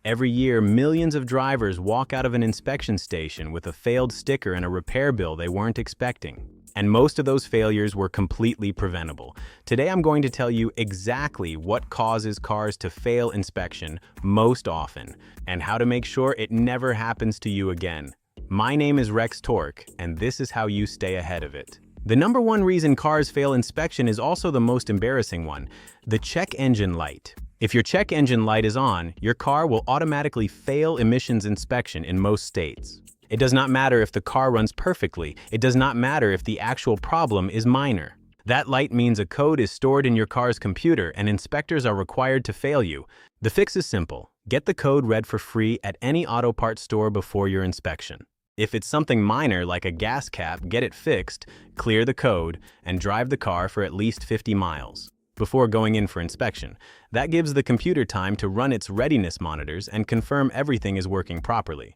Every year, millions of drivers walk out of an inspection station with a failed sticker and a repair bill they weren't expecting. And most of those failures were completely preventable. Today I'm going to tell you exactly what causes cars to fail inspection most often, and how to make sure it never happens to you again. My name is Rex Torque, and this is how you stay ahead of it. The number one reason cars fail inspection is also the most embarrassing one: the check engine light. If your check engine light is on, your car will automatically fail emissions inspection in most states. It does not matter if the car runs perfectly. It does not matter if the actual problem is minor. That light means a code is stored in your car's computer and inspectors are required to fail you. The fix is simple. Get the code read for free at any auto parts store before your inspection. If it's something minor like a gas cap, get it fixed, clear the code, and drive the car for at least 50 miles before going in for inspection. That gives the computer time to run its readiness monitors and confirm everything is working properly.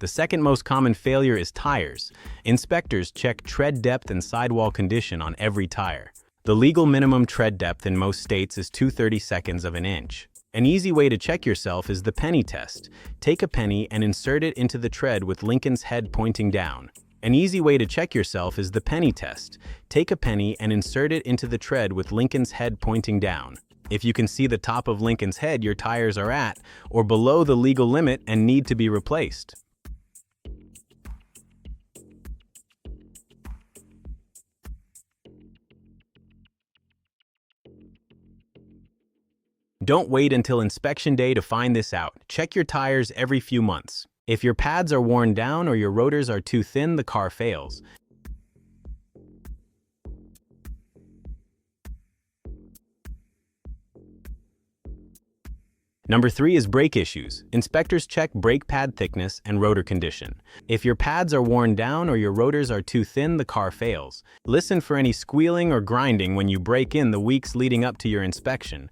The second most common failure is tires. Inspectors check tread depth and sidewall condition on every tire. The legal minimum tread depth in most states is 2/32 of an inch. An easy way to check yourself is the penny test. Take a penny and insert it into the tread with Lincoln's head pointing down. An easy way to check yourself is the penny test. Take a penny and insert it into the tread with Lincoln's head pointing down. If you can see the top of Lincoln's head, your tires are at or below the legal limit and need to be replaced. Don't wait until inspection day to find this out. Check your tires every few months. If your pads are worn down or your rotors are too thin, the car fails. Number 3 is brake issues. Inspectors check brake pad thickness and rotor condition. If your pads are worn down or your rotors are too thin, the car fails. Listen for any squealing or grinding when you brake in the weeks leading up to your inspection.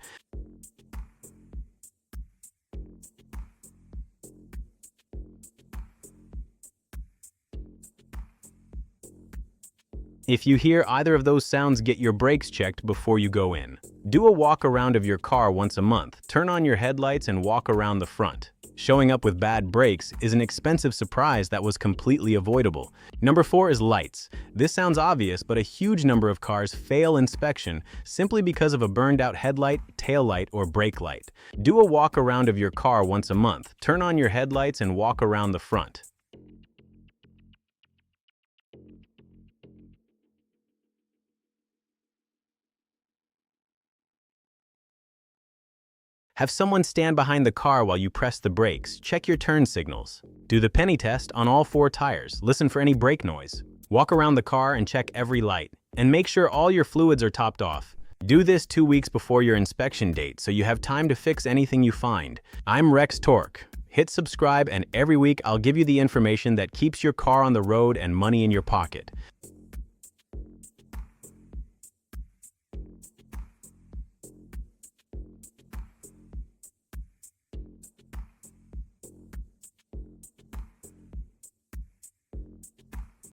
If you hear either of those sounds, get your brakes checked before you go in. Do a walk around of your car once a month. Turn on your headlights and walk around the front. Showing up with bad brakes is an expensive surprise that was completely avoidable. Number 4 is lights. This sounds obvious, but a huge number of cars fail inspection simply because of a burned out headlight, tail light, or brake light. Do a walk around of your car once a month. Turn on your headlights and walk around the front. Have someone stand behind the car while you press the brakes. Check your turn signals. Do the penny test on all 4 tires. Listen for any brake noise. Walk around the car and check every light. And make sure all your fluids are topped off. Do this 2 weeks before your inspection date so you have time to fix anything you find. I'm Rex Torque. Hit subscribe and every week I'll give you the information that keeps your car on the road and money in your pocket.